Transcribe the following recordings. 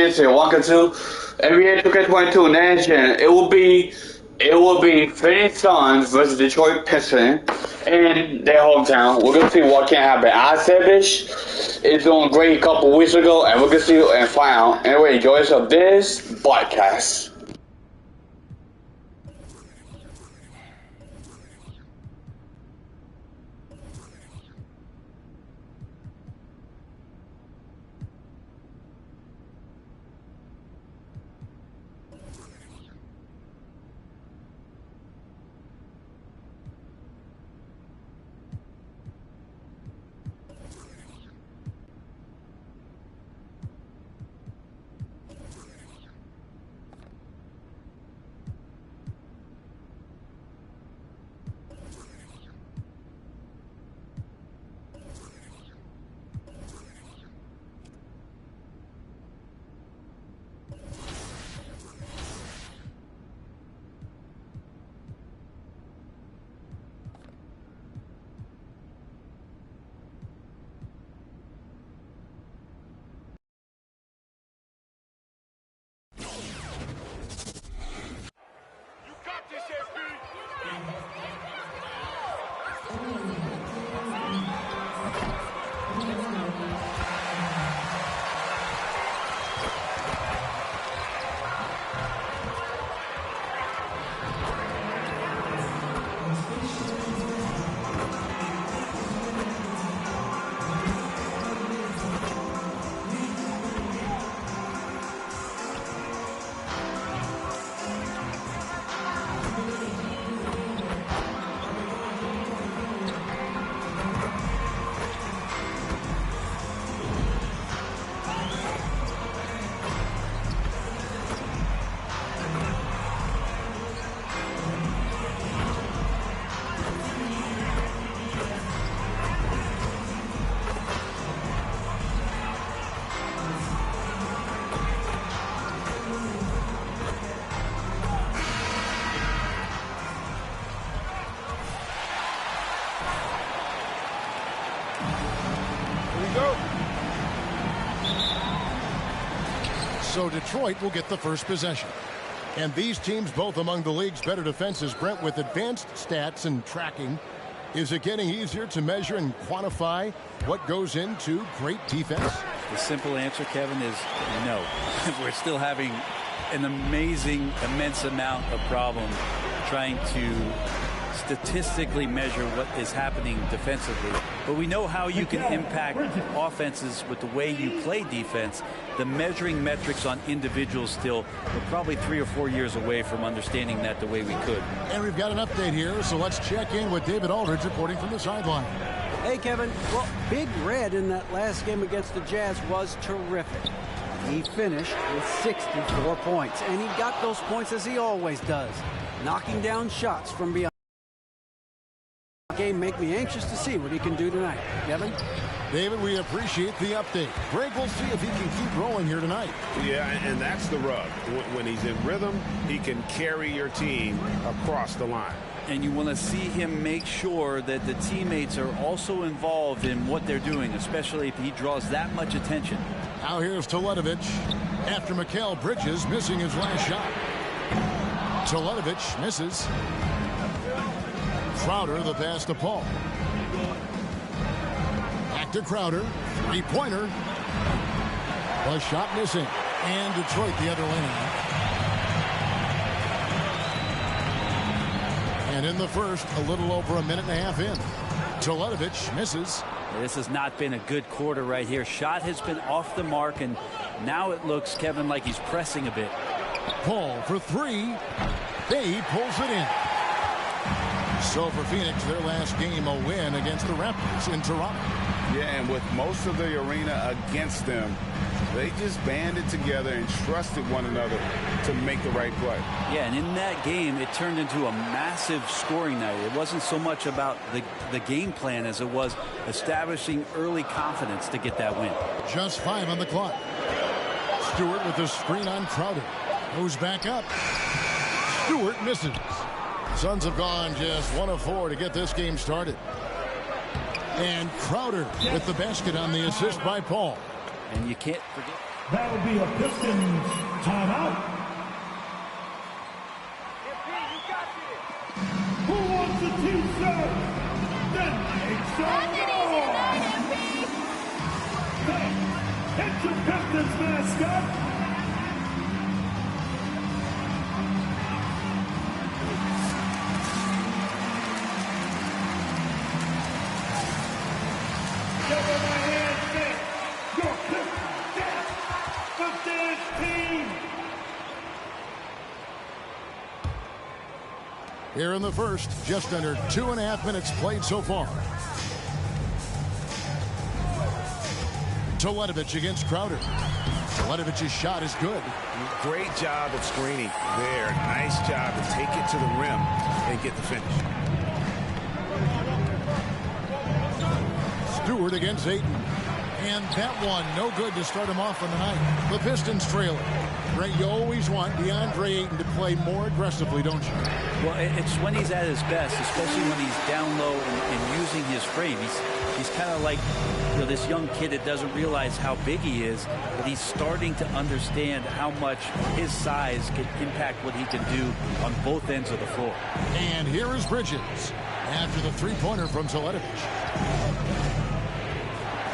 It's a walk into NBA 2K22 next gen. It will be Phoenix Suns versus Detroit Pistons in their hometown. We're gonna see what can happen. I said this is doing great a couple weeks ago, and we're gonna see and find out. Anyway, enjoy yourself this podcast. So Detroit will get the first possession. And these teams both among the league's better defenses. Brent, with advanced stats and tracking, is it getting easier to measure and quantify what goes into great defense? The simple answer, Kevin, is no. We're still having an amazing, immense amount of problem trying to statistically measure what is happening defensively. But we know how you can impact offenses with the way you play defense. The measuring metrics on individuals still, we're probably 3 or 4 years away from understanding that the way we could. And we've got an update here, so let's check in with David Aldridge reporting from the sideline. Hey, Kevin. Well, Big Red in that last game against the Jazz was terrific. He finished with 64 points, and he got those points as he always does, knocking down shots from beyond. Game make me anxious to see what he can do tonight. Kevin? David, we appreciate the update. Greg, we'll see if he can keep rolling here tonight. Yeah, and that's the rub. When he's in rhythm, he can carry your team across the line. And you want to see him make sure that the teammates are also involved in what they're doing, especially if he draws that much attention. Now here's Teletovic after Mikal Bridges missing his last shot. Teletovic misses. Crowder, the pass to Paul. Back to Crowder. Three-pointer. The shot missing. And Detroit the other lane. And in the first, a little over a minute and a half in. Teletovic misses. This has not been a good quarter right here. Shot has been off the mark, and now it looks, Kevin, like he's pressing a bit. Paul for three. He pulls it in. So for Phoenix, their last game, a win against the Raptors in Toronto. Yeah, and with most of the arena against them, they just banded together and trusted one another to make the right play. Yeah, and in that game, it turned into a massive scoring night. It wasn't so much about the game plan as it was establishing early confidence to get that win. Just 5 on the clock. Stewart with the screen on Crowder. Goes back up. Stewart misses. Suns have gone just 1 of 4 to get this game started. And Crowder with the basket on the assist by Paul. And you can't forget That'll be a Pistons timeout. Who wants the team serve? Then make some noise! It's your Pistons mascot. Give him a hand shake. Your Pistons dance. The dance team. Here in the first, just under 2.5 minutes played so far. Teletovic against Crowder. Teletovic's shot is good. Great job at screening there. Nice job to take it to the rim and get the finish. Stewart against Ayton. And that one, no good to start him off on the night. The Pistons trailing. Ray, you always want DeAndre Ayton to play more aggressively, don't you? Well, it's when he's at his best, especially when he's down low and using his frame. He's kind of like, you know, this young kid that doesn't realize how big he is, but he's starting to understand how much his size can impact what he can do on both ends of the floor. And here is Bridges after the three-pointer from Teletovic.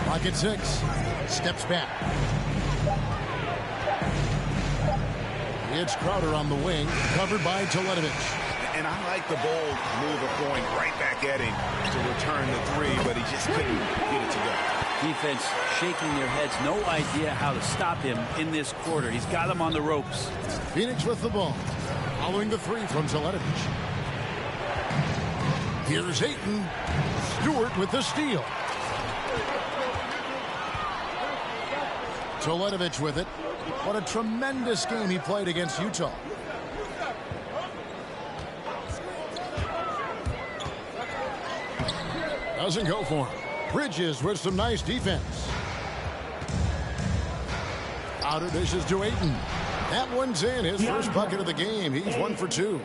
Clock at 6. Steps back. It's Crowder on the wing, covered by Teletovic. And I like the bold move of going right back at him to return the three, but he just couldn't get it to go. Defense shaking their heads, no idea how to stop him in this quarter. He's got him on the ropes. Phoenix with the ball, following the three from Teletovic. Here's Ayton. Stewart with the steal. Teletovic with it. What a tremendous game he played against Utah. Doesn't go for him. Bridges with some nice defense. Outer dishes to Ayton. That one's in. His first bucket of the game. He's 1 for 2.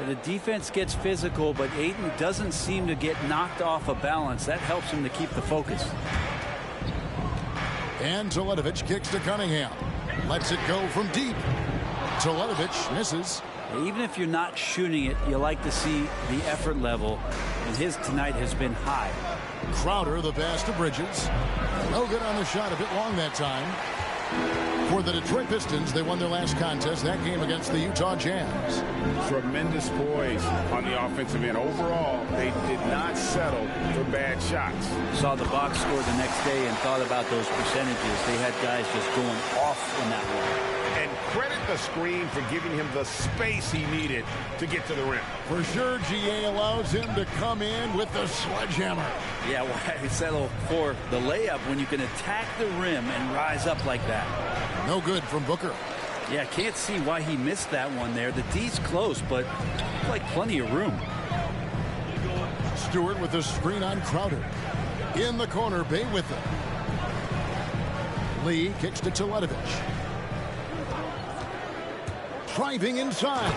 The defense gets physical, but Ayton doesn't seem to get knocked off of balance. That helps him to keep the focus. And Teletovic kicks to Cunningham. Lets it go from deep. Teletovic misses. Even if you're not shooting it, you like to see the effort level, and his tonight has been high. Crowder, the pass to Bridges. No good on the shot, a bit long that time. For the Detroit Pistons, they won their last contest, that game against the Utah Jazz. Tremendous poise on the offensive end. Overall, they did not settle for bad shots. Saw the box score the next day and thought about those percentages. They had guys just going off in that one. And credit the screen for giving him the space he needed to get to the rim. For sure, GA allows him to come in with the sledgehammer. Yeah, why settle for the layup when you can attack the rim and rise up like that? No good from Booker. Yeah, can't see why he missed that one there. The D's close, but like plenty of room. Stewart with the screen on Crowder. In the corner, Bay with it. Lee kicks to Teletovic. Driving inside.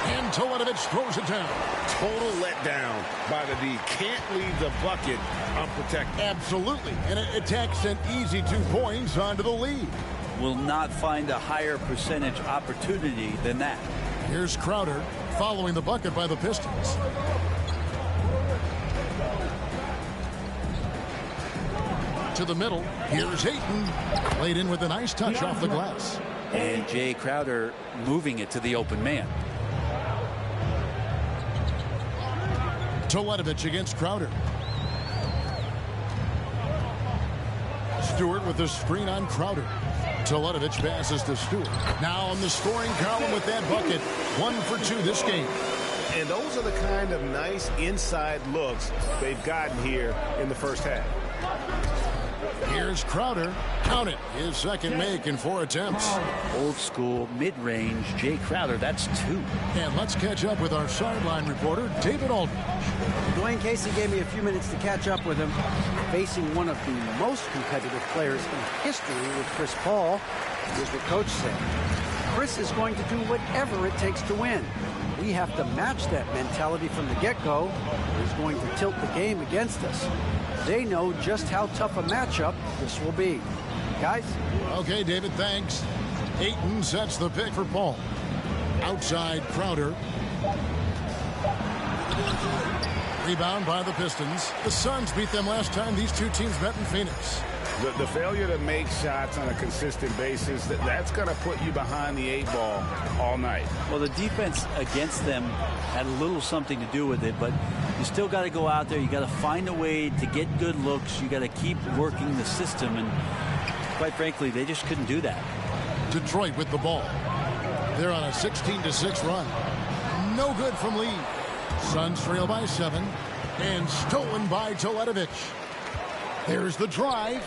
And Teletovic throws it down. Total letdown by the D. Can't leave the bucket unprotected. Absolutely. And it attacks an easy 2 points onto the lead. Will not find a higher percentage opportunity than that. Here's Crowder following the bucket by the Pistons. To the middle. Here's Ayton. Played in with a nice touch off the glass. And Jay Crowder moving it to the open man. Teletovic against Crowder. Stewart with the screen on Crowder. Teletovic passes to Stewart. Now on the scoring column with that bucket. 1 for 2 this game. And those are the kind of nice inside looks they've gotten here in the first half. Here's Crowder. Count it. His second make in 4 attempts. Old school, mid-range, Jay Crowder, that's 2. And let's catch up with our sideline reporter, David Aldridge. Dwayne Casey gave me a few minutes to catch up with him. Facing one of the most competitive players in history with Chris Paul, here's what Coach said. Chris is going to do whatever it takes to win. We have to match that mentality from the get-go. He's going to tilt the game against us. They know just how tough a matchup this will be. Guys? Okay, David, thanks. Ayton sets the pick for Paul. Outside Crowder. Rebound by the Pistons. The Suns beat them last time these two teams met in Phoenix. The failure to make shots on a consistent basis, that's going to put you behind the 8 ball all night. Well, the defense against them had a little something to do with it, but you still got to go out there. You got to find a way to get good looks. You got to keep working the system, and quite frankly, they just couldn't do that. Detroit with the ball. They're on a 16-6 run. No good from Lee. Suns trail by 7, and stolen by Teletovic. There's the drive.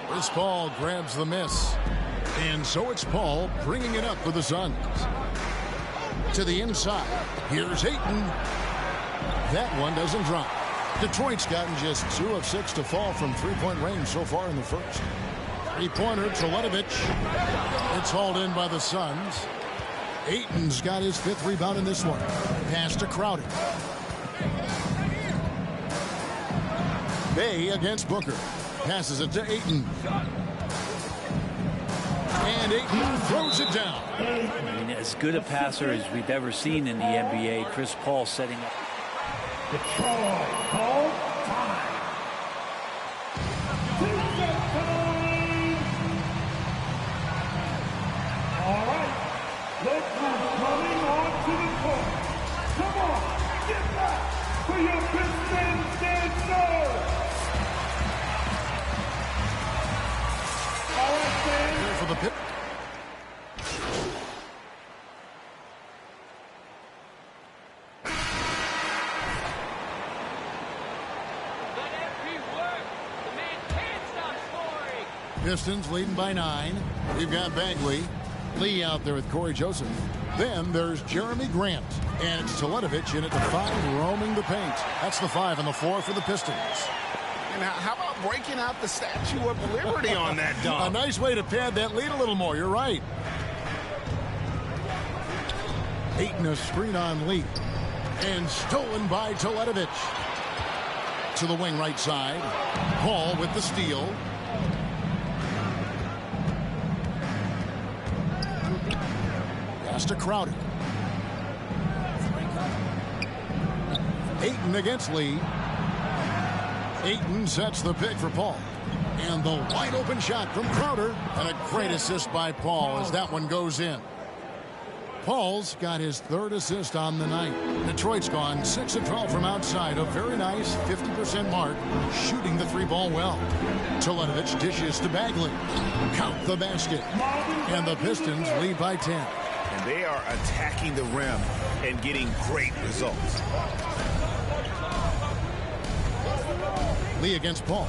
Chris Paul grabs the miss. And so it's Paul bringing it up for the Suns. To the inside. Here's Ayton. That one doesn't drop. Detroit's gotten just 2 of 6 to fall from three-point range so far in the first. Three-pointer, Teletovic. It's hauled in by the Suns. Ayton's got his 5th rebound in this one. Pass to Crowder. Bay against Booker. Passes it to Ayton. And Ayton throws it down. I mean, as good a passer as we've ever seen in the NBA. Chris Paul setting up. Detroit, call time. All right, look who's coming onto the court. Come on, get back for your Pistons dancers. All right, fans. For the pit. Pistons leading by 9. We've got Bagley. Lee out there with Corey Joseph. Then there's Jeremy Grant. And it's Teletovic in at the 5, roaming the paint. That's the 5 and the 4 for the Pistons. And how about breaking out the Statue of Liberty on that dunk? A nice way to pad that lead a little more. You're right. Ayton a screen on Lee. And stolen by Teletovic. To the wing right side. Paul with the steal. Pass to Crowder. Ayton against Lee. Ayton sets the pick for Paul. And the wide open shot from Crowder. And a great assist by Paul as that one goes in. Paul's got his 3rd assist on the night. Detroit's gone 6 of 12 from outside. A very nice 50% mark. Shooting the 3-ball well. Teletovic dishes to Bagley. Count the basket. And the Pistons lead by 10. And they are attacking the rim and getting great results. Lee against Paul.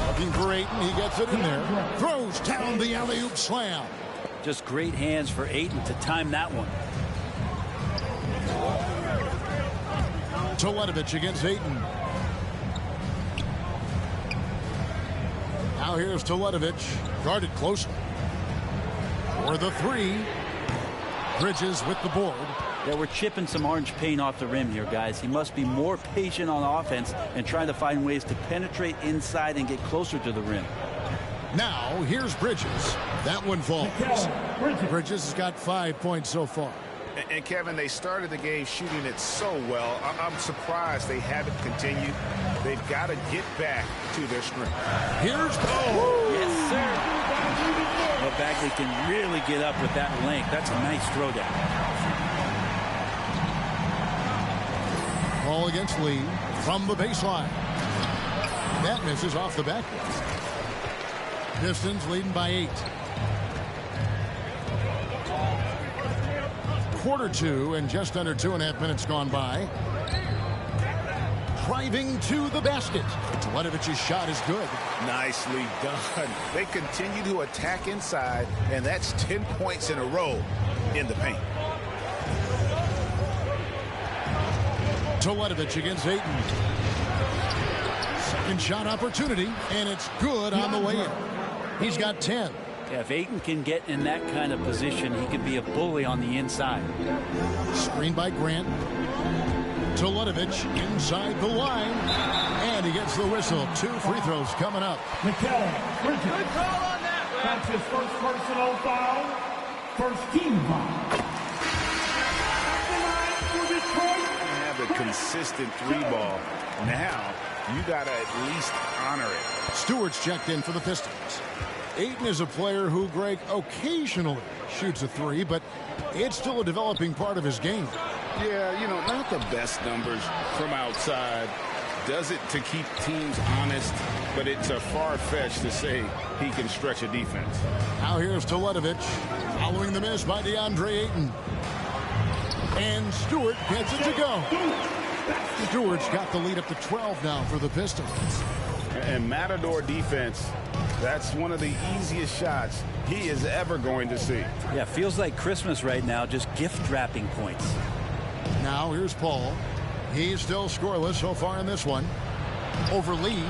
Looking for Ayton. He gets it in there. Throws down the alley-oop slam. Just great hands for Ayton to time that one. Teletovic against Ayton. Now here's Teletovic. Guarded closely. For the 3. Bridges with the board. Yeah, we're chipping some orange paint off the rim here, guys. He must be more patient on offense and trying to find ways to penetrate inside and get closer to the rim. Now, here's Bridges. That one falls. Bridges has got 5 points so far. And Kevin, they started the game shooting it so well. I'm surprised they haven't continued. They've got to get back to their strength. Here's Paul. Yes, sir. Well, Bagley can really get up with that length. That's a nice throwdown. Paul against Lee from the baseline. That misses off the backboard. Pistons leading by 8. Quarter 2 and just under 2.5 minutes gone by. Driving to the basket. Teletovic's shot is good. Nicely done. They continue to attack inside, and that's 10 points in a row in the paint. Teletovic against Ayton. Second shot opportunity, and it's good on the way in. He's got 10. Yeah, if Ayton can get in that kind of position, he can be a bully on the inside. Screen by Grant. Teletovic inside the line. And he gets the whistle. 2 free throws coming up. McKellen, good call on that. That's his first personal foul. First team foul. Have a consistent 3-ball. Now, you got to at least honor it. Stewart's checked in for the Pistons. Ayton is a player who, Greg, occasionally shoots a 3, but it's still a developing part of his game. Yeah, you know, not the best numbers from outside. Does it to keep teams honest, but it's a far-fetched to say he can stretch a defense. Now here's Teletovic, following the miss by DeAndre Ayton. And Stewart gets it to go. Stewart's got the lead up to 12 now for the Pistons. And Matador defense, that's one of the easiest shots he is ever going to see. Yeah, feels like Christmas right now, just gift wrapping points. Now here's Paul. He's still scoreless so far in this one. Over Lee.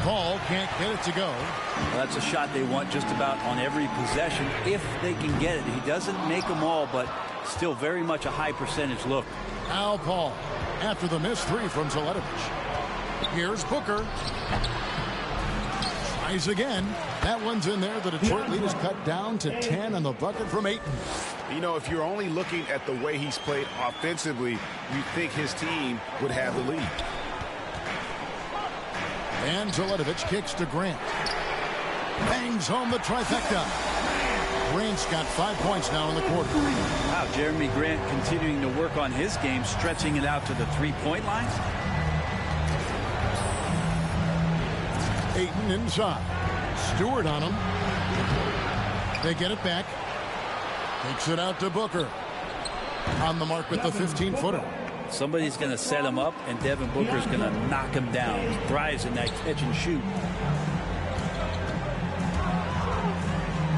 Paul can't get it to go. Well, that's a shot they want just about on every possession if they can get it. He doesn't make them all, but still very much a high percentage look. Now Paul, after the missed 3 from Teletovic. Here's Booker. Tries again. That one's in there. The Detroit lead is cut down to 10 on the bucket from Ayton. You know, if you're only looking at the way he's played offensively, you think his team would have the lead. And Teletovic kicks to Grant. Bangs home the trifecta. Grant's got 5 points now in the quarter. Wow, Jeremy Grant continuing to work on his game, stretching it out to the 3-point line. Ayton inside. Stewart on him. They get it back. Takes it out to Booker. On the mark with the 15-footer. Somebody's going to set him up, and Devin Booker's going to knock him down. He thrives in that catch and shoot.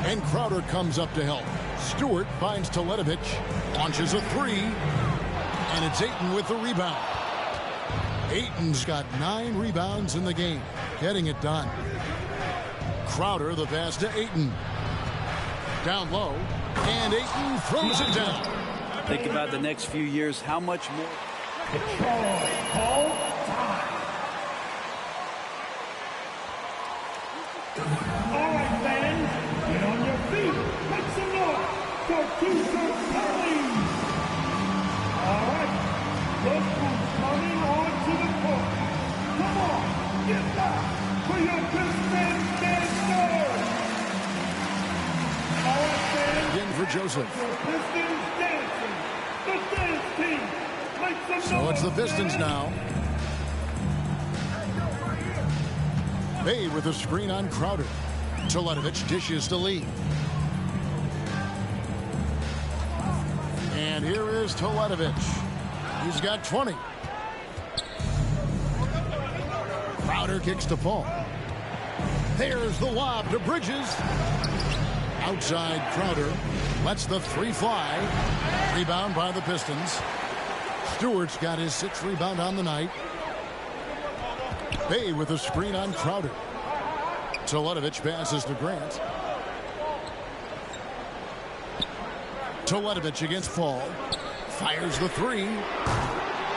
And Crowder comes up to help. Stewart finds Teletovic. Launches a 3. And it's Ayton with the rebound. Ayton's got 9 rebounds in the game. Getting it done. Crowder the pass to Ayton. Down low. And Ayton throws it down. Think about the next few years, how much more. Call time. All right, fans, get on your feet. Make some noise for future Pelly. All right, this one's coming onto the court. Come on, get back for your Pistons dancers. All right, fans. Again for Joseph. Your Pistons dancing. The dance team. Make some So it's the Pistons now. Bay with a screen on Crowder. Teletovic dishes to Lee. And here is Teletovic. He's got 20. Crowder kicks to Paul. There's the lob to Bridges. Outside Crowder. Lets the 3 fly. Rebound by the Pistons. Stewart's got his 6th rebound on the night. Bay with a screen on Crowder. Teletovic passes to Grant. Teletovic against Paul. Fires the 3.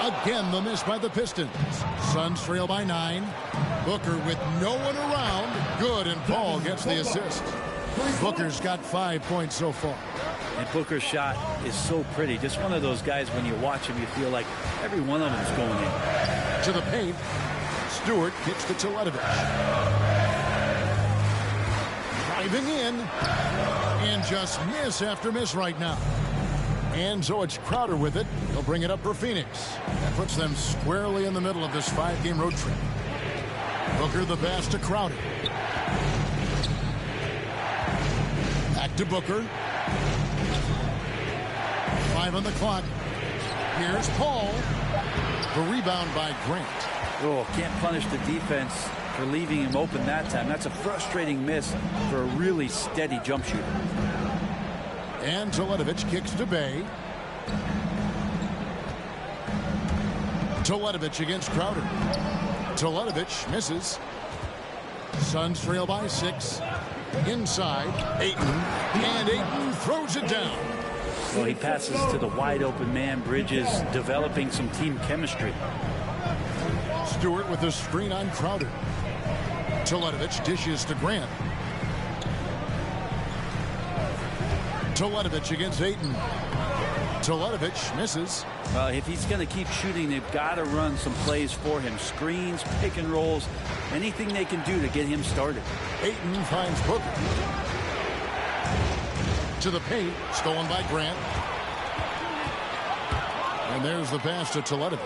Again the miss by the Pistons. Suns trail by 9. Booker with no one around. Good, and Paul gets the assist. Booker's got 5 points so far. And Booker's shot is so pretty. Just one of those guys, when you watch him, you feel like every one of them is going in. To the paint. Stewart kicks to Teletovic. Driving in. And just miss after miss right now. And so it's Crowder with it. He'll bring it up for Phoenix. That puts them squarely in the middle of this 5-game road trip. Booker the pass to Crowder. Back to Booker. 5 on the clock. Here's Paul. The rebound by Grant. Oh, can't punish the defense for leaving him open that time. That's a frustrating miss for a really steady jump shooter. And Teletovic kicks to Bay. Teletovic against Crowder. Teletovic misses. Suns trail by 6. Inside, Ayton. And Ayton throws it down. Well, he passes to the wide open man. Bridges developing some team chemistry. Stewart with the screen on Crowder. Teletovic dishes to Grant. Teletovic against Ayton. Teletovic misses. Well, if he's going to keep shooting, they've got to run some plays for him. Screens, pick and rolls, anything they can do to get him started. Ayton finds Booker. To the paint, stolen by Grant. And there's the pass to Teletovic.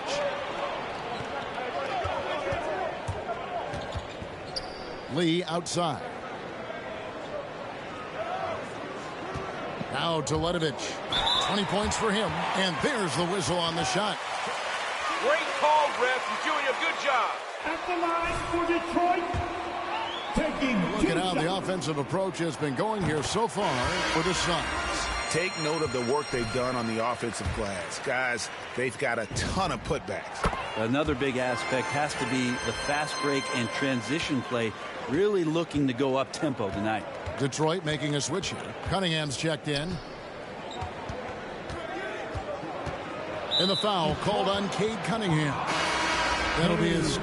Lee outside. Now Teletovic. 20 points for him. And there's the whistle on the shot. Great call, ref. You're doing a good job. At the line for Detroit. Taking Look at how the offensive approach has been going here so far for the Suns. Take note of the work they've done on the offensive glass. Guys, they've got a ton of putbacks. Another big aspect has to be the fast break and transition play, really looking to go up tempo tonight. Detroit making a switch here. Cunningham's checked in. And the foul called on Cade Cunningham. That'll be his.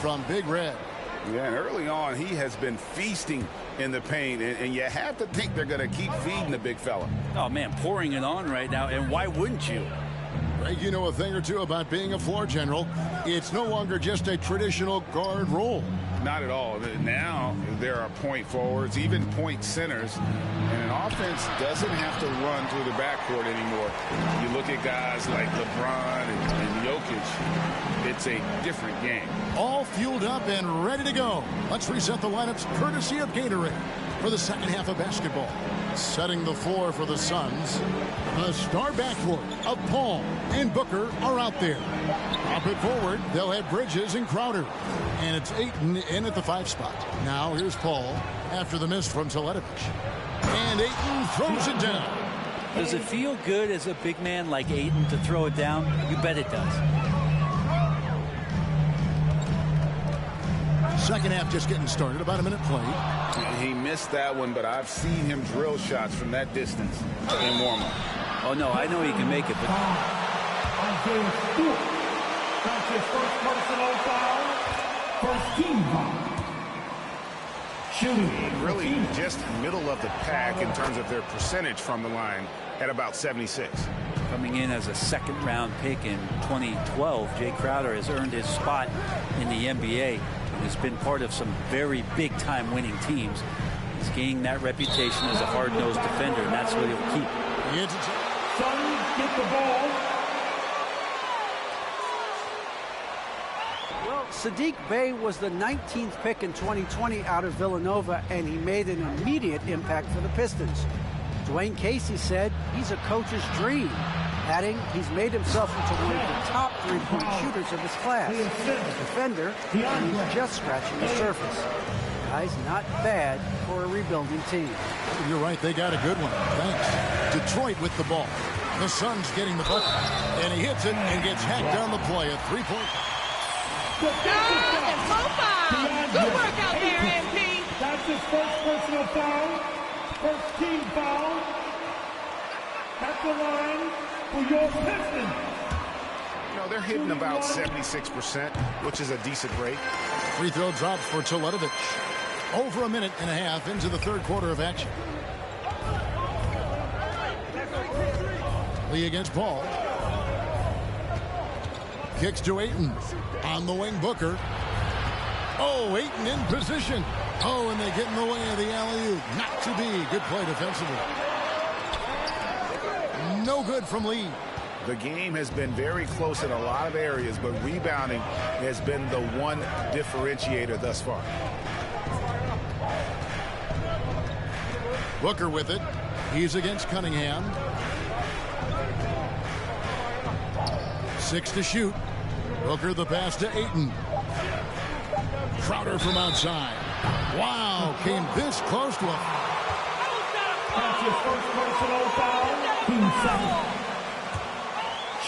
From Big Red. Yeah, and early on, he has been feasting in the paint, and you have to think they're going to keep feeding the big fella. Oh, man, pouring it on right now, and why wouldn't you? Greg, you know a thing or two about being a floor general. It's no longer just a traditional guard role. Not at all. Now there are point forwards, even point centers, and an offense doesn't have to run through the backcourt anymore. You look at guys like LeBron and Jokic, it's a different game. All fueled up and ready to go. Let's reset the lineups courtesy of Gatorade for the second half of basketball. Setting the floor for the Suns, the star backcourt of Paul and Booker are out there. Pop it forward, they'll have Bridges and Crowder. And it's Ayton in at the 5 spot. Now here's Paul after the miss from Teletovic. And Ayton throws it down. Does it feel good as a big man like Ayton to throw it down? You bet it does. Second half just getting started, about a minute played. He missed that one, but I've seen him drill shots from that distance in warm-up. Oh, no, I know he can make it, but... Isaiah Stewart. That's his first personal foul. First team foul. Shooting. Really just middle of the pack in terms of their percentage from the line at about 76. Coming in as a second-round pick in 2012, Jay Crowder has earned his spot in the NBA and has been part of some very big-time winning teams. He's gained that reputation as a hard-nosed defender, and that's what he'll keep. Suns get the ball. Well, Sadiq Bey was the 19th pick in 2020 out of Villanova, and he made an immediate impact for the Pistons. Dwayne Casey said he's a coach's dream, adding he's made himself into one of the top three-point shooters of his class. A defender, and he's just scratching the surface. Guy's not bad for a rebuilding team. You're right, they got a good one. Thanks. Detroit with the ball. The Suns getting the bucket. And he hits it and gets hacked down the play. A three-point. Good work out there, MP. That's his first personal foul. First team foul. At the line for your Pistons. You know, they're hitting about 76%, which is a decent rate. Free throw drops for Teletovic. Over a minute and a half into the third quarter of action. Lee against Paul. Kicks to Ayton. On the wing, Booker. Oh, Ayton in position. Oh, and they get in the way of the alley-oop. Not to be. Good play defensively. No good from Lee. The game has been very close in a lot of areas, but rebounding has been the one differentiator thus far. Booker with it. He's against Cunningham. 6 to shoot. Booker the pass to Ayton. Crowder from outside. Wow, came this close to a... That's your first personal foul. Team 7.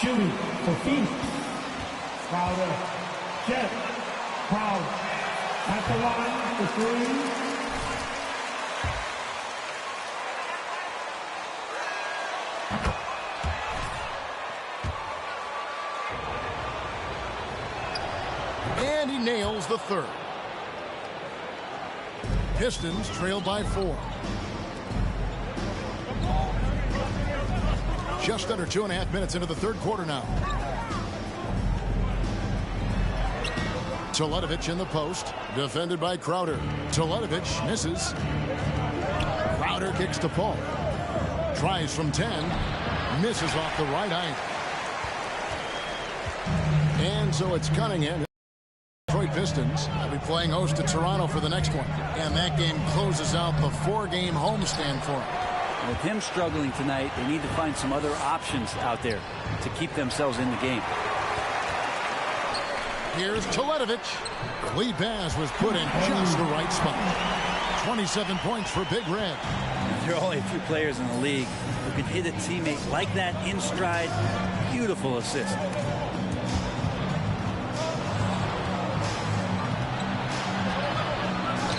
Shooting for Phoenix. Crowder. Jet. Crowder. At the line for 3. And he nails the third. Pistons trail by 4. Just under 2.5 minutes into the third quarter now. Teletovic in the post, defended by Crowder. Teletovic misses. Crowder kicks to Paul. Tries from 10. Misses off the right eye. And so it's Cunningham. Detroit Pistons will be playing host to Toronto for the next one. And that game closes out the 4-game homestand for him. With him struggling tonight, they need to find some other options out there to keep themselves in the game. Here's Teletovic. The lead pass was put in just the right spot. 27 points for Big Red. There are only a few players in the league who can hit a teammate like that in stride. Beautiful assist.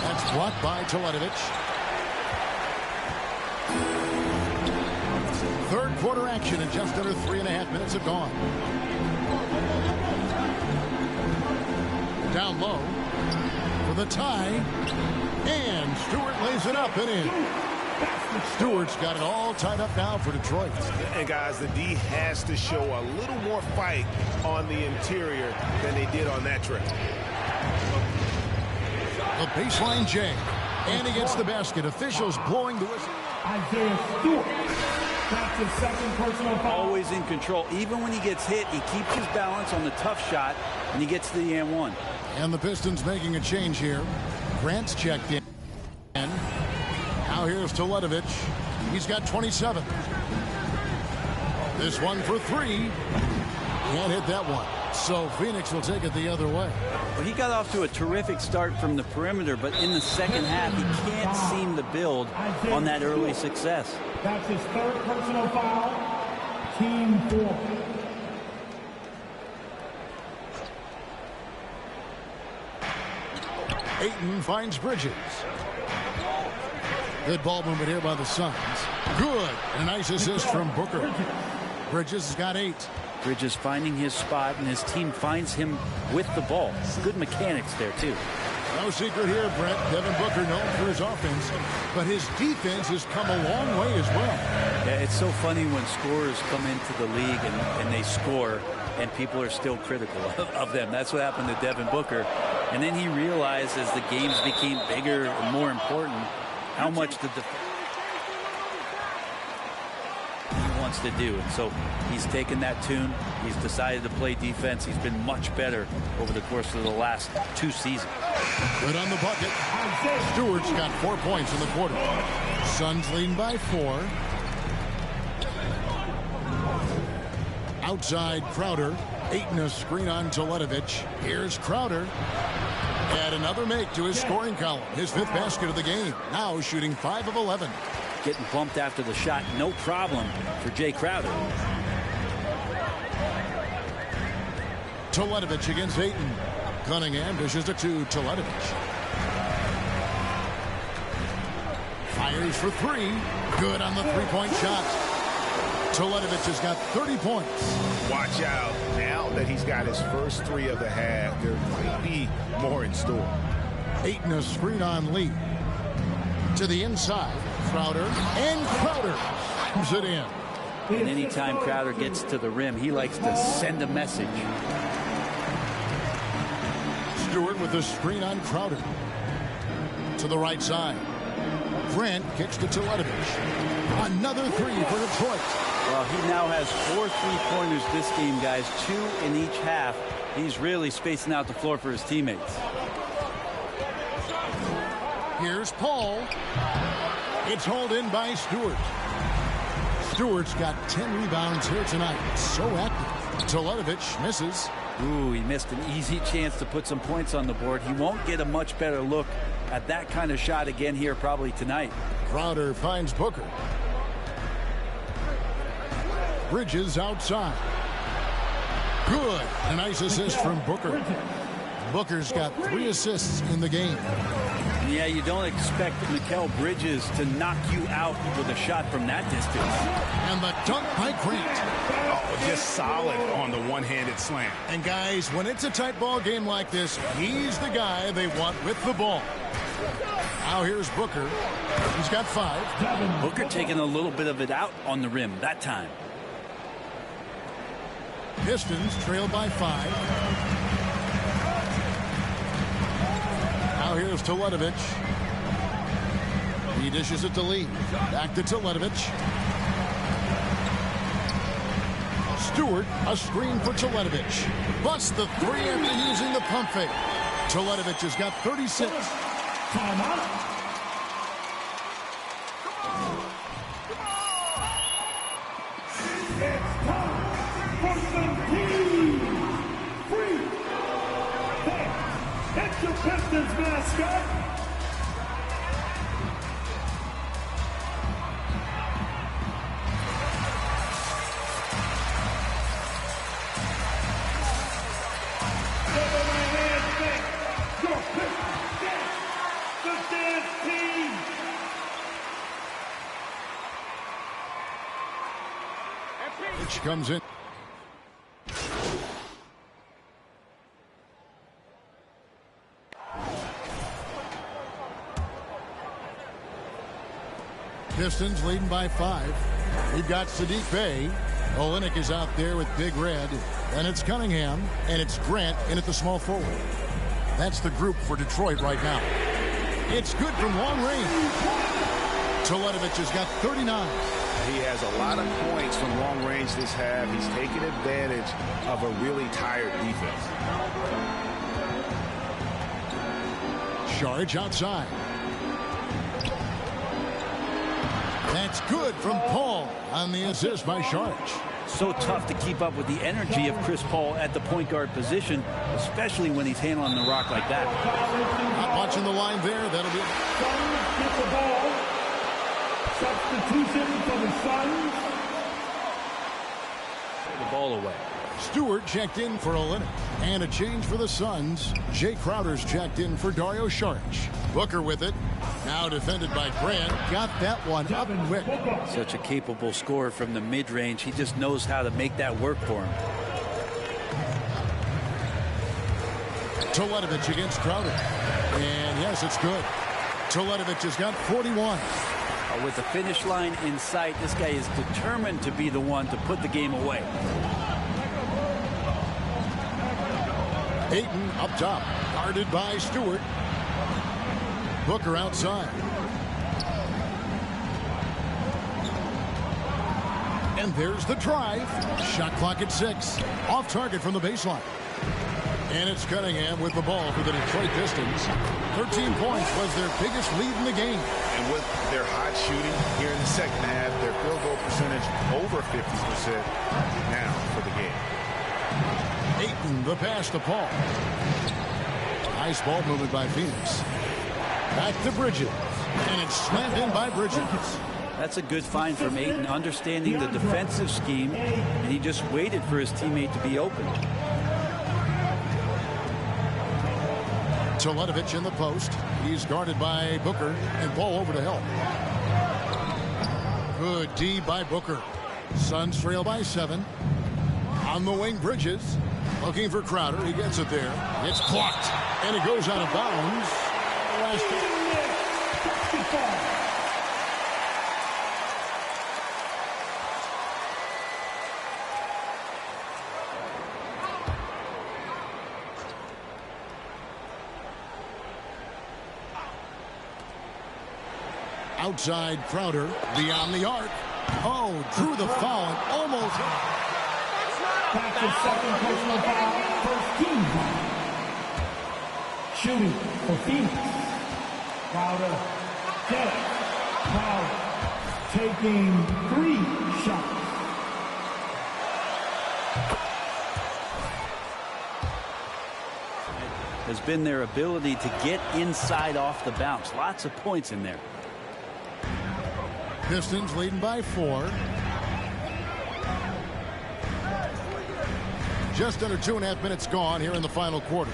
That's blocked by Teletovic. Third quarter action in just under 3.5 minutes have gone. Down low for the tie. And Stewart lays it up and in. Stewart's got it all tied up now for Detroit. And guys, the D has to show a little more fight on the interior than they did on that trip. The baseline J. And he gets the basket. Officials blowing the whistle. Isaiah Stewart. That's his second personal foul. Always in control. Even when he gets hit, he keeps his balance on the tough shot, and he gets to the and one. And the Pistons making a change here. Grant's checked in. Now here's Teletovic. He's got 27. This one for 3. Can't hit that one. So Phoenix will take it the other way. Well, he got off to a terrific start from the perimeter, but in the second half, he can't seem to build on that early success. That's his third personal foul. Team 4. Ayton finds Bridges. Good ball movement here by the Suns. Good. And a nice assist from Booker. Bridges has got 8. Bridges finding his spot, and his team finds him with the ball. Good mechanics there, too. No secret here, Brett. Devin Booker known for his offense, but his defense has come a long way as well. Yeah, it's so funny when scorers come into the league and they score, and people are still critical of them. That's what happened to Devin Booker. And then he realized as the games became bigger and more important, how much the defense wants to do. And so he's taken that tune. He's decided to play defense. He's been much better over the course of the last 2 seasons. Good on the bucket. Stewart's got 4 points in the quarter. Suns leading by 4. Outside Crowder. Ayton a screen on Teletovic. Here's Crowder. Add another make to his scoring column. His 5th basket of the game. Now shooting 5 of 11. Getting bumped after the shot, no problem for Jay Crowder. Teletovic against Ayton. Cunningham dishes it to Teletovic. Fires for 3. Good on the 3-point shot. Teletovic has got 30 points. Watch out. Now that he's got his first 3 of the half, there might be more in store. Ayton a screen on Lee. To the inside. Crowder. And Crowder comes it in. And anytime Crowder gets to the rim, he likes to send a message. Stewart with the screen on Crowder. To the right side. Grant kicks to Teletovic. Another three for Detroit. Well, he now has 4 3-pointers this game, guys. 2 in each half. He's really spacing out the floor for his teammates. Here's Paul. It's hauled in by Stewart. Stewart's got 10 rebounds here tonight. So active. Teletovic misses. Ooh, he missed an easy chance to put some points on the board. He won't get a much better look at that kind of shot again here probably tonight. Crowder finds Booker. Bridges outside. Good. A nice assist from Booker. Booker's got 3 assists in the game. Yeah, you don't expect Mikal Bridges to knock you out with a shot from that distance. And the dunk by Grant. Oh, just solid on the one-handed slam. And guys, when it's a tight ball game like this, he's the guy they want with the ball. Now here's Booker. He's got 5. Booker taking a little bit of it out on the rim that time. Pistons trail by 5. Now here's Teletovic. He dishes it to Lee. Back to Teletovic. Stewart, a screen for Teletovic. Busts the 3 after using the pump fake. Teletovic has got 36. Timeout. It's time for some team free. Hey, it's your Pistons mascot. Which comes in. Pistons leading by 5. We've got Sadiq Bey. Olynyk is out there with Big Red. And it's Cunningham. And it's Grant in at the small forward. That's the group for Detroit right now. It's good from long range. Teletovic has got 39. He has a lot of points from long range this half. He's taking advantage of a really tired defense. Saric outside. That's good from Paul on the assist by Saric. So tough to keep up with the energy of Chris Paul at the point guard position, especially when he's handling the rock like that. Not watching the line there. That'll be it. Suns get the ball. Substitution for the Suns. The ball away. Stewart checked in for Olynyk. And a change for the Suns. Jay Crowder's checked in for Dario Saric. Booker with it. Now defended by Grant. Got that one up quick. Such a capable scorer from the mid-range. He just knows how to make that work for him. Teletovic against Crowder. And yes, it's good. Teletovic has got 41. With the finish line in sight, this guy is determined to be the one to put the game away. Ayton up top. Guarded by Stewart. Booker outside. And there's the drive. Shot clock at 6. Off target from the baseline. And it's Cunningham with the ball for the Detroit Pistons. 13 points was their biggest lead in the game. And with their hot shooting here in the second half, their field goal percentage over 50% now for the game. Ayton, the pass to Paul. Nice ball movement by Phoenix. Back to Bridges. And it's slammed in by Bridges. That's a good find from Ayton, understanding the defensive scheme, and he just waited for his teammate to be open. Teletovic in the post. He's guarded by Booker, and Paul over to help. Good D by Booker. Suns trail by 7. On the wing, Bridges. Looking for Crowder. He gets it there. It's blocked. And it goes out of bounds. Outside Crowder, beyond the arc. Oh, drew the foul and almost. Back to second personal foul, first team foul. Shooting for Phoenix. Crowder, dead. Crowder taking 3 shots. Has been their ability to get inside off the bounce. Lots of points in there. Pistons leading by 4. Just under 2.5 minutes gone here in the final quarter.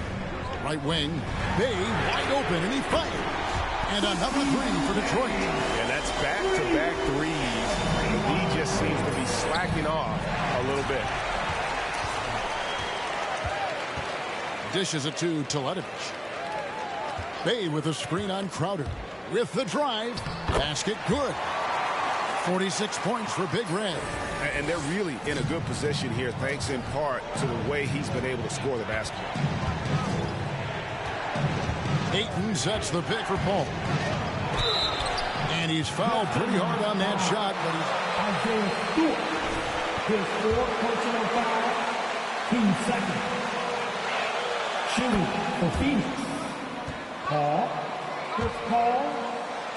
Right wing, Bay wide open, and he fires. And another 3 for Detroit. And that's back-to-back threes. He just seems to be slacking off a little bit. Dishes it to Teletovic. Bay with a screen on Crowder. With the drive. Basket good. 46 points for Big Red. And they're really in a good position here, thanks in part to the way he's been able to score the basketball. Ayton sets the pick for Paul. And he's fouled pretty hard on that shot, but he's... His 4th personal foul, team second. Shooting for Phoenix. Chris Paul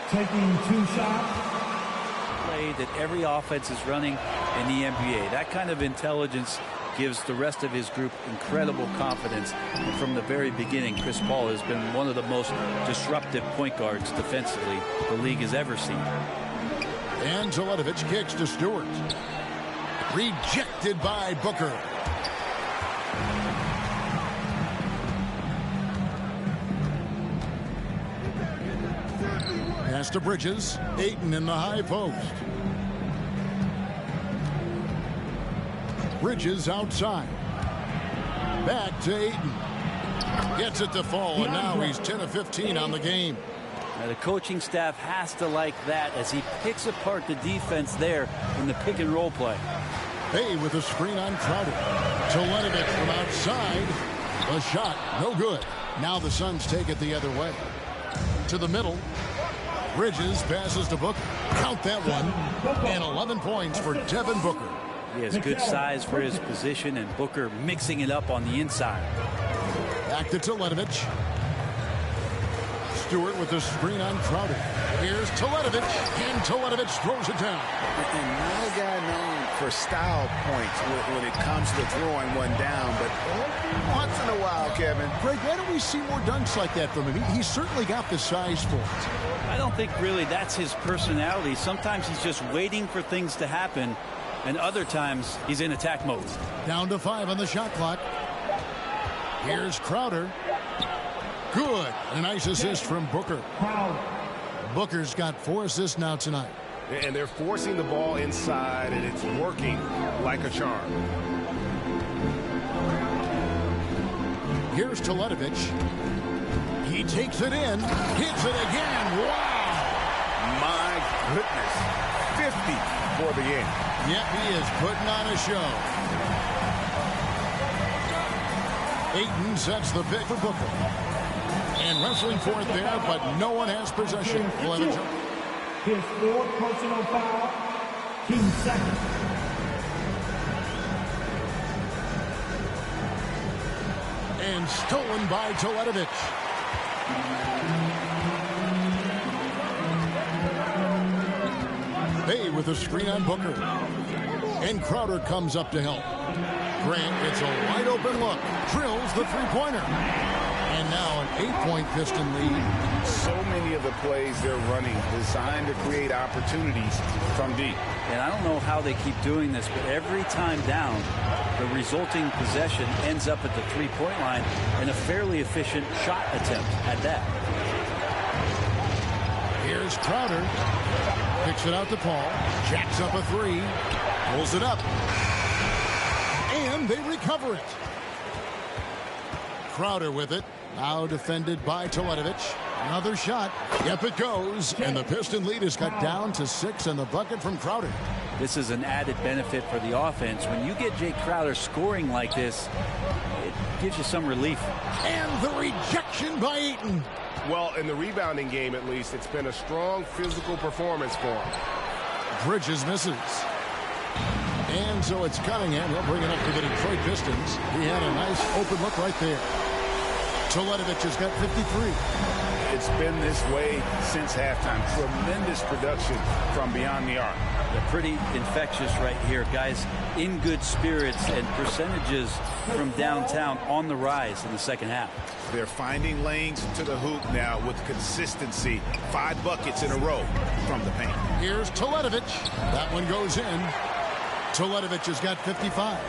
taking 2 shots. Play that every offense is running in the NBA. That kind of intelligence gives the rest of his group incredible confidence. And from the very beginning, Chris Paul has been one of the most disruptive point guards defensively the league has ever seen. And Teletovic kicks to Stewart. Rejected by Booker. Pass to Bridges. Ayton in the high post. Bridges outside. Back to Ayton. Gets it to fall, and now he's 10 of 15 on the game. Now the coaching staff has to like that as he picks apart the defense there in the pick and roll play. Bay with a screen on Crowder. Teletovic from outside. A shot, no good. Now the Suns take it the other way. To the middle. Bridges passes to Booker. Count that one. And 11 points for Devin Booker. He has good size for his position, and Booker mixing it up on the inside. Back to Teletovic. Stewart with the screen on Crowder. Here's Teletovic, and Teletovic throws it down. And not a guy known for style points when it comes to throwing one down, but once in a while, Kevin. Greg, why don't we see more dunks like that from him? He's certainly got the size for it. I don't think really that's his personality. Sometimes he's just waiting for things to happen, and other times he's in attack mode. Down to 5 on the shot clock. Here's Crowder. Good. A nice assist from Booker. Booker's got 4 assists now tonight. And they're forcing the ball inside, and it's working like a charm. Here's Teletovic. He takes it in. Hits it again. Wow. My goodness. 50 for the game. Yep, he is putting on a show. Ayton sets the pick for Booker. And wrestling for it there, but no one has possession. We'll have a jump. His 4th personal foul, team second. And stolen by Teletovic. Bay with a screen on Booker. And Crowder comes up to help. Grant gets a wide open look. Drills the three-pointer. And now an 8-point Piston lead. So many of the plays they're running designed to create opportunities from deep. And I don't know how they keep doing this, but every time down, the resulting possession ends up at the three-point line in a fairly efficient shot attempt at that. Here's Crowder. Picks it out to Paul. Jacks up a 3. Pulls it up. And they recover it. Crowder with it. Now defended by Teletovic. Another shot. Yep, it goes. And the Piston lead is cut down to 6 and the bucket from Crowder. This is an added benefit for the offense. When you get Jay Crowder scoring like this, it gives you some relief. And the rejection by Ayton. Well, in the rebounding game, at least, it's been a strong physical performance for him. Bridges misses. And so it's Cunningham. He'll bring it up to the Detroit Pistons. He had a nice open look right there. Teletovic has got 53. It's been this way since halftime. Tremendous production from beyond the arc. They're pretty infectious right here. Guys in good spirits, and percentages from downtown on the rise in the second half. They're finding lanes to the hoop now with consistency. 5 buckets in a row from the paint. Here's Teletovic. That one goes in. Teletovic has got 55.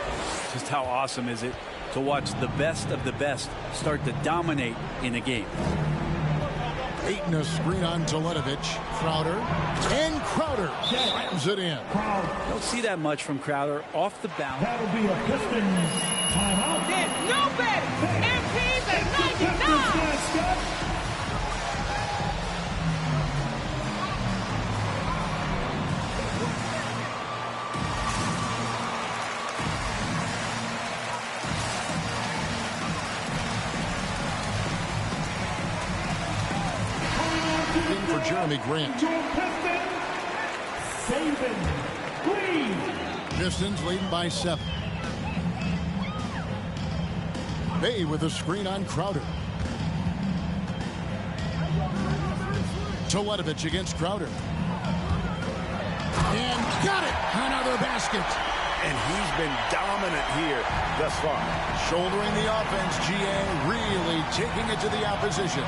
Just how awesome is it to watch the best of the best start to dominate in a game. Ayton a screen on Teletovic. Crowder. And Crowder slams it in. Don't see that much from Crowder off the bounce. That'll be a Pistons timeout. There's no better. MP's at 99. For Jeremy Grant. Pistons leading by 7. Bay with a screen on Crowder. Teletovic against Crowder. And got it! Another basket. And he's been dominant here thus far. Shouldering the offense, GA really taking it to the opposition.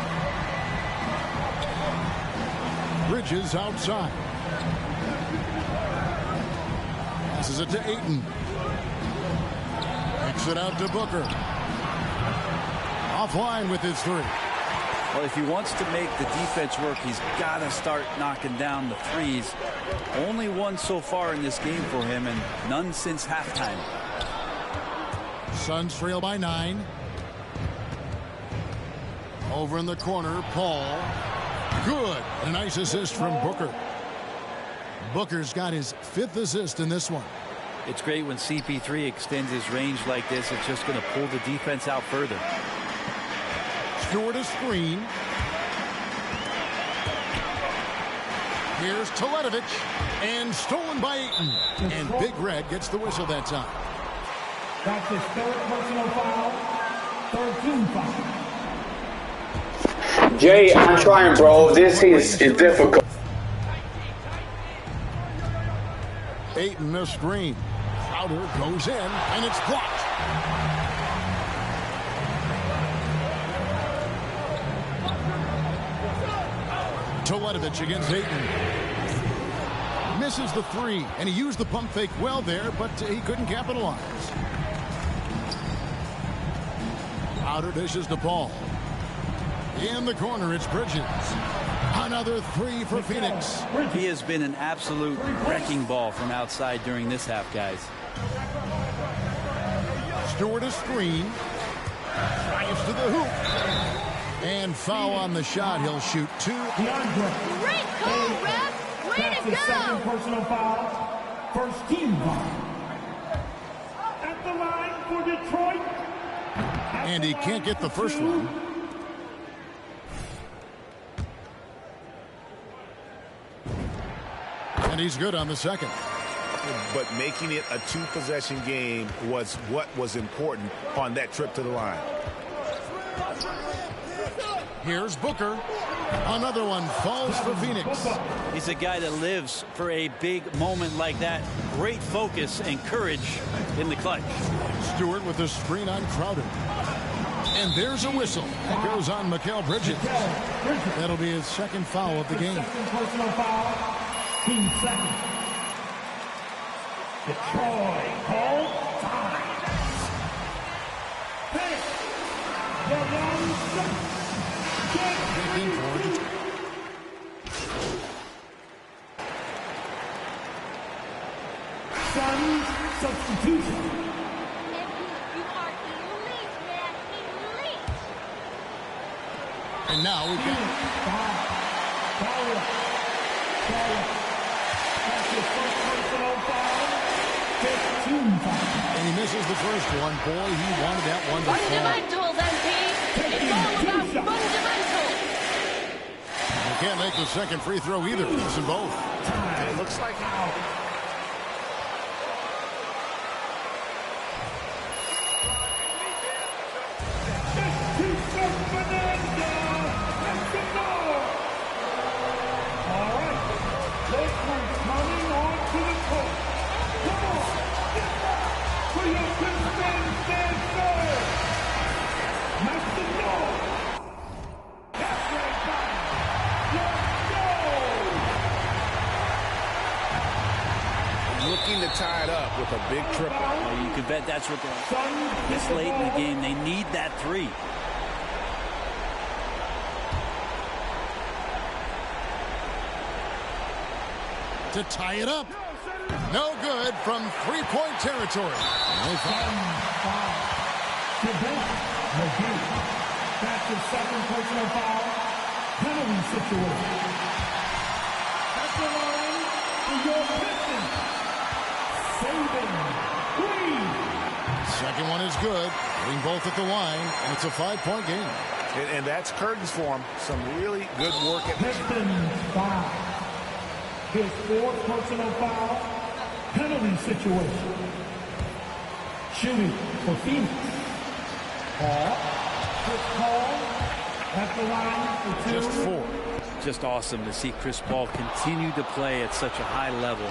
Bridges outside. Passes it to Ayton. Kicks it out to Booker. Offline with his 3. Well, if he wants to make the defense work, he's got to start knocking down the threes. Only one so far in this game for him, and none since halftime. Suns trail by 9. Over in the corner, Paul. Good. A nice assist from Booker. Booker's got his 5th assist in this one. It's great when CP3 extends his range like this. It's just going to pull the defense out further. Stewart a screen. Here's Teletovic. And stolen by Ayton. And Big Red gets the whistle that time. That's his 3rd personal foul. 3rd team foul. Jay, I'm trying, bro. This is difficult. Ayton a screen. Crowder goes in, and it's blocked. Teletovic against Ayton. Misses the 3, and he used the pump fake well there, but he couldn't capitalize. Crowder dishes to Paul. In the corner, it's Bridges. Another 3 for Phoenix. He has been an absolute wrecking ball from outside during this half, guys. Stewart a screen. Drives to the hoop. And foul on the shot. He'll shoot 2. Great call, ref. Way to That's his 2nd go. personal foul. 1st team foul. At the line for Detroit. And he can't get the first one. And he's good on the 2nd. But making it a 2-possession game was what was important on that trip to the line. Here's Booker. Another one falls for Phoenix. He's a guy that lives for a big moment like that. Great focus and courage in the clutch. Stewart with a screen on Crowder. And there's a whistle. That goes on Mikal Bridges. That'll be his 2nd foul of the game. 2nd personal foul. Team 2nd. Detroit called time. Pick the one. Suns substitution. You are elite, man. Elite. And now we've got That's his 1st personal foul. 15 foul. And he misses the first one. Boy, he wanted that one to fall. Fundamentals, MP. It's all about fundamentals. can't make the second free throw either. Missing both. And it looks like out. Looking to tie it up with a big triple. Well, you can bet that's what they're this late in the game. They need that three. To tie it up. No good from three-point territory. That's the second personal foul. Penalty situation. That's the line for your Pistons. Saving three. Second one is good. Hitting both at the line, and it's a 5-point game. And that's curtains for him. Some really good work at Pistons foul. His fourth personal foul. Penalty situation. Shooting for Phoenix. Paul at the line for two. Just 4. Just awesome to see Chris Paul continue to play at such a high level.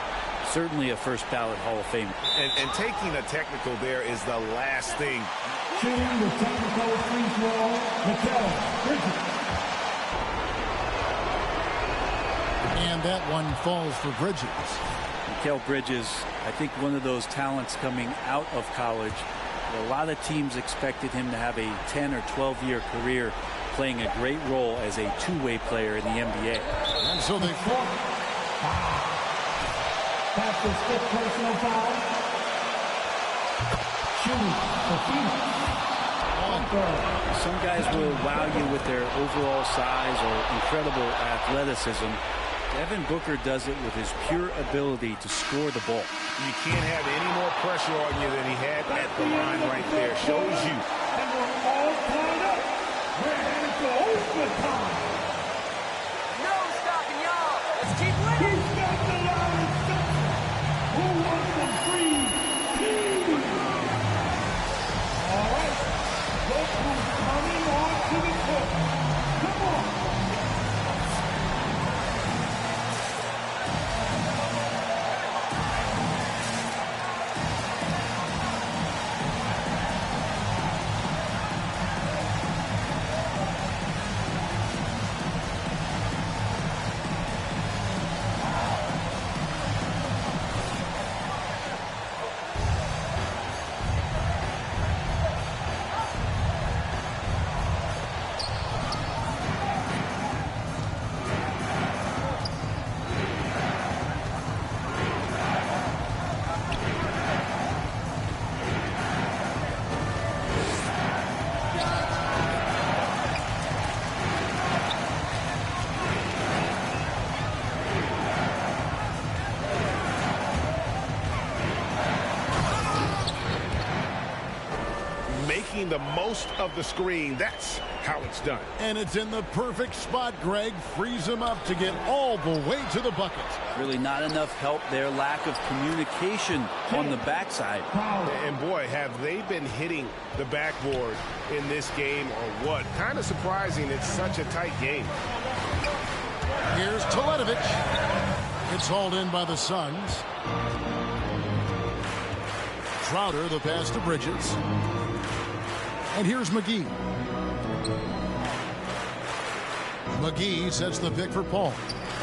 Certainly a first ballot Hall of Famer. And taking a technical there is the last thing. Shooting the technical free throw, Mikal Bridges. And that one falls for Bridges. Mikal Bridges, I think one of those talents coming out of college. A lot of teams expected him to have a 10 or 12-year career playing a great role as a two-way player in the NBA. And so they That's his fifth personal foul. Shooting for Phoenix. Some guys will wow you with their overall size or incredible athleticism. Devin Booker does it with his pure ability to score the ball. You can't have any more pressure on you than he had at the line right there. Shows you. And we're all tied up. We're headed to overtime. No stopping y'all. Let's keep winning. Who's got the line set? Who wants the free team? All right. Look who's coming on to the court. Come on. Making the most of the screen. That's how it's done. And it's in the perfect spot, Greg. Frees him up to get all the way to the bucket. Really not enough help there. Lack of communication on the backside. And boy, have they been hitting the backboard in this game or what? Kind of surprising. It's such a tight game. Here's Teletovic. It's hauled in by the Suns. Crowder, the pass to Bridges. And here's McGee. McGee sets the pick for Paul.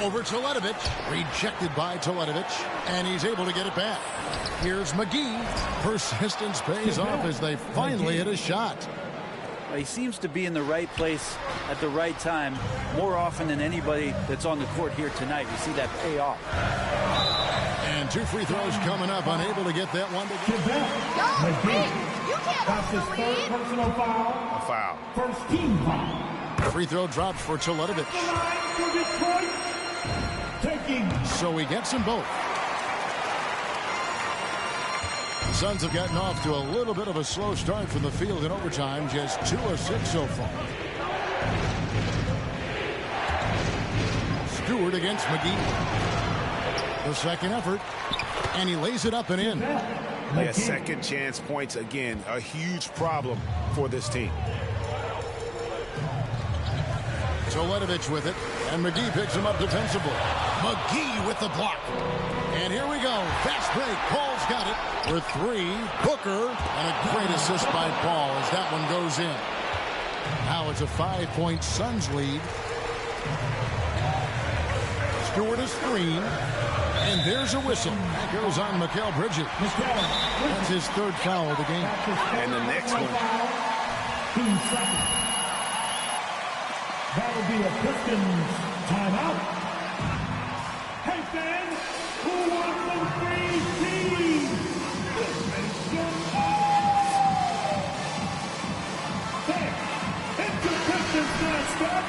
Over Teletovic. Rejected by Teletovic. And he's able to get it back. Here's McGee. Persistence pays off as they finally hit a shot. He seems to be in the right place at the right time more often than anybody that's on the court here tonight. We see that pay off. And 2 free throws coming up. Unable to get that one to Go, you can't That's his hold the third lead. personal foul. A foul. First team foul. Free throw drops for Teletovic. The line for Detroit. Taking. So he gets them both. The Suns have gotten off to a little bit of a slow start from the field in overtime. Just 2 of 6 so far. Stewart against McGee. The second effort, and he lays it up and in. Yeah, second chance points again, a huge problem for this team. Toledovich with it, and McGee picks him up defensively. McGee with the block. And here we go. Fast break. Paul's got it for three. Booker, and a great assist by Paul as that one goes in. Now it's a 5-point Suns lead. Stewart is screen. And there's a whistle. That goes on Mikal Bridges. That's his third foul of the game. And the next one. 2 seconds. That'll be a Pistons timeout. Hey fans, who wants some free tea? Make some noise! Hey, it's the Pistons mascot.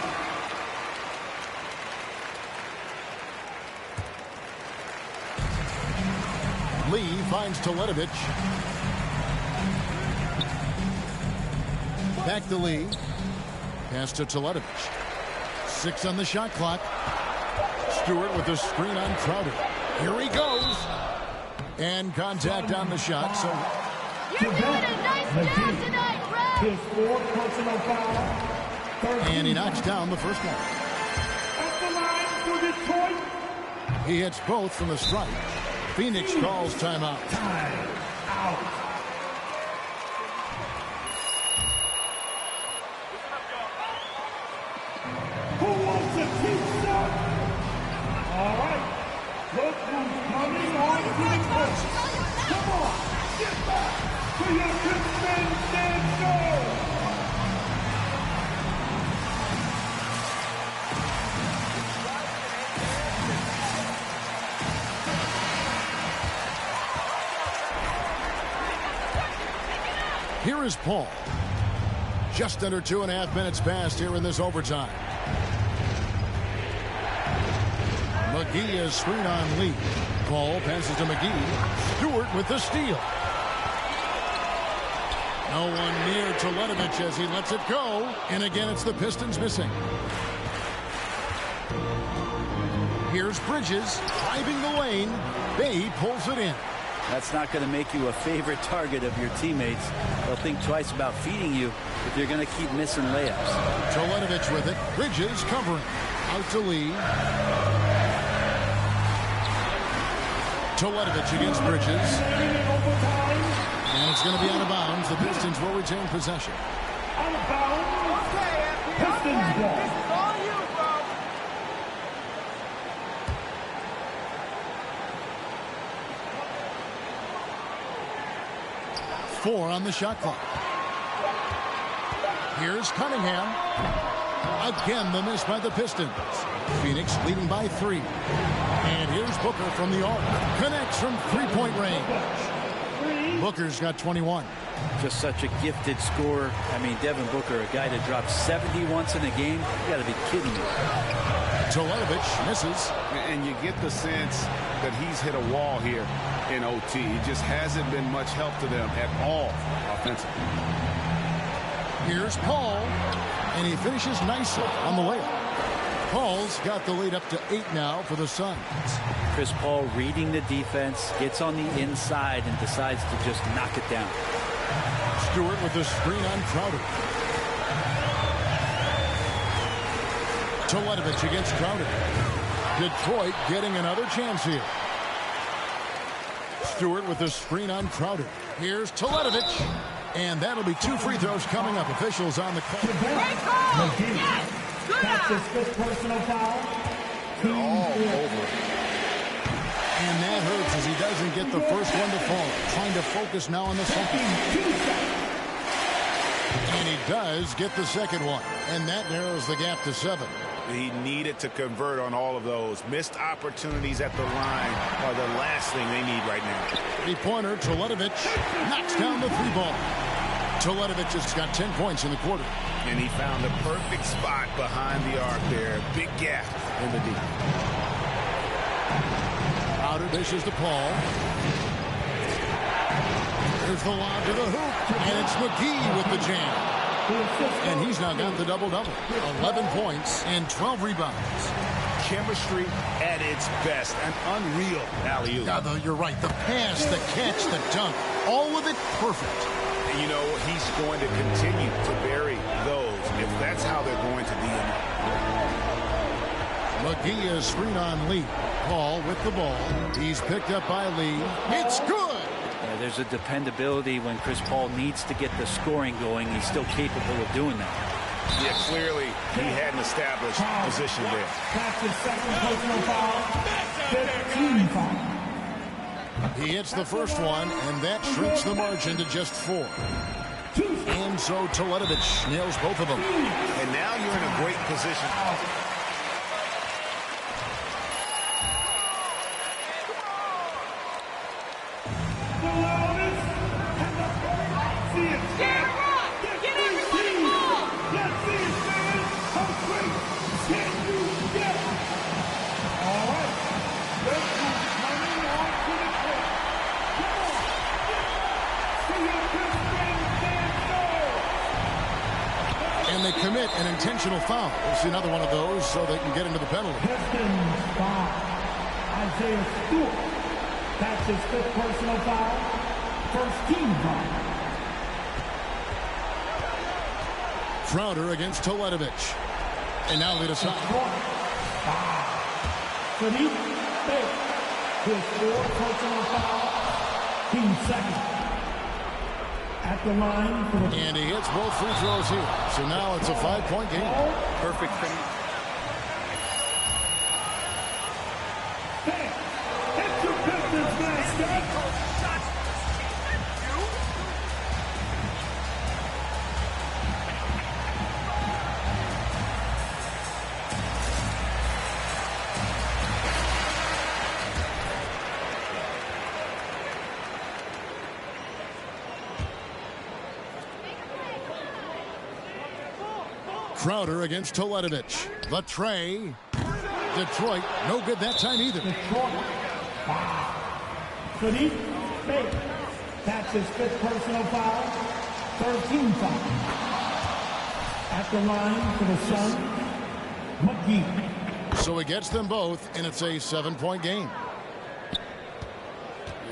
Lee finds Toledovich. Back to Lee. Pass to Toledovich. 6 on the shot clock. Stewart with the screen on Crowder. Here he goes. And contact on the shot. So You're doing a nice job tonight, Brad. His 4th personal foul. and he knocks down the first one. At the line for Detroit. He hits both from the stripe. Phoenix calls timeout. Time out. Who wants a pizza? All right. Look who's coming on to the court. Come on, get back to your Pistons and go. Here is Paul. Just under 2.5 minutes passed here in this overtime. McGee is screen on Lee. Paul passes to McGee. Stewart with the steal. No one near Toledovich as he lets it go. And again, it's the Pistons missing. Here's Bridges driving the lane. Bay pulls it in. That's not going to make you a favorite target of your teammates. They'll think twice about feeding you if you're going to keep missing layups. Toledovich with it. Bridges covering. Out to Lee. Toledovich against Bridges. And it's going to be out of bounds. The Pistons will retain possession. Out of bounds. Pistons ball. This is all you, bro. 4 on the shot clock. Here's Cunningham. Again, the miss by the Pistons. Phoenix leading by 3. And here's Booker from the arc. Connects from three-point range. Booker's got 21. Just such a gifted scorer. I mean, Devin Booker, a guy that dropped 70 once in a game. You got to be kidding me. Toledovich misses. And you get the sense that he's hit a wall here in OT. He just hasn't been much help to them at all offensively. Here's Paul, and he finishes nicely on the layup. Paul's got the lead up to 8 now for the Suns. Chris Paul reading the defense, gets on the inside and decides to just knock it down. Stewart with the screen on Crowder. Toledovich against Crowder. Detroit getting another chance here. Stewart with the screen on Crowder. Here's Toledovich. And that'll be 2 free throws coming up. Officials on the call. Great call. Yes. Good That's eye. his 5th personal foul. They're all over it. And that hurts as he doesn't get the first one to fall. Trying to focus now on the second. And he does get the second one. And that narrows the gap to 7. He needed to convert on all of those. Missed opportunities at the line are the last thing they need right now. 3-pointer, Toledovich knocks down the 3-ball. Toledovich has got 10 points in the quarter. And he found the perfect spot behind the arc there. Big gap in the deep. Crowder dishes to Paul. There's the lob to the hoop. And it's McGee with the jam. And he's now got the double-double. 11 points and 12 rebounds. chemistry at its best. An unreal alley-oop. Yeah, though, you're right. The pass, the catch, the dunk, all of it perfect. And you know, he's going to continue to bury those if that's how they're going to be in it. McGee is screen on Lee. Paul with the ball. He's picked up by Lee. It's good. There's a dependability when Chris Paul needs to get the scoring going. He's still capable of doing that. Yeah, clearly he had an established position there. That's his second personal foul. 15 foul. He hits the first one, and that shrinks the margin to just 4. And so Teletovic nails both of them. And now you're in a great position. And they commit an intentional foul. It's another one of those so they can get into the penalty. Pistons foul. Isaiah Stewart. That's his 5th personal foul. First team foul. Crowder against Teletovic. And now they decide. Sadiq Bey. His 4th personal foul. Team second. At the line for the... And he hits both free throws here. So now it's a 5-point game. Perfect finish. Hey, it's your Pistons mascot. Crowder against Teletovic. The tray. Detroit, no good that time either. Detroit. Wow. Sadiq Bey. That's his 5th personal foul. 13 foul. At the line for the Suns, McGee. So he gets them both, and it's a 7-point game.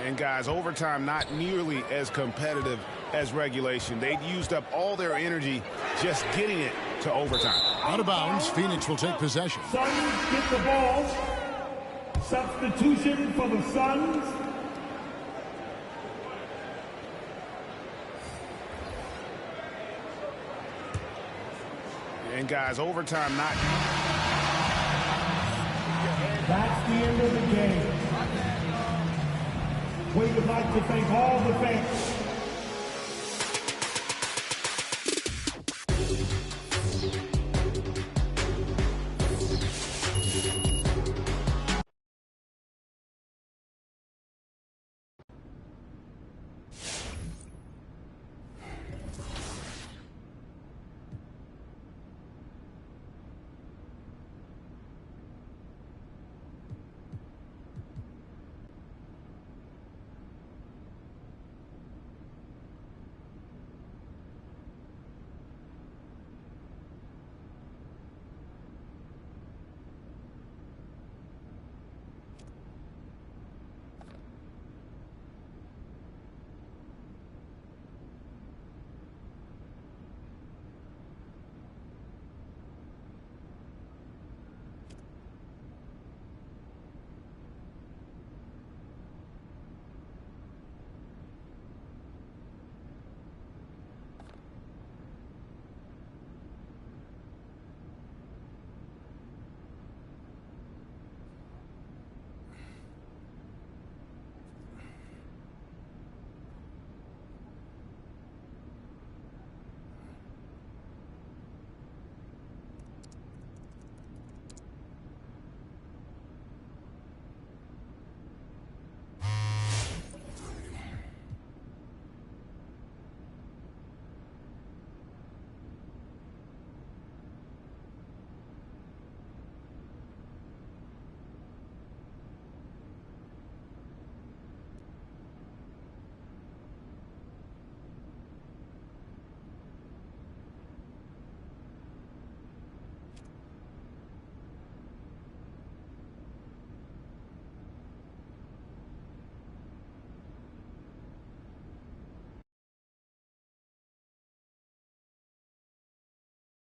And guys, overtime not nearly as competitive as regulation. They'd used up all their energy just getting it to overtime. Out of bounds, Phoenix will take possession. Suns get the ball. Substitution for the Suns. And guys, overtime not... That's the end of the game. We would like to thank all the fans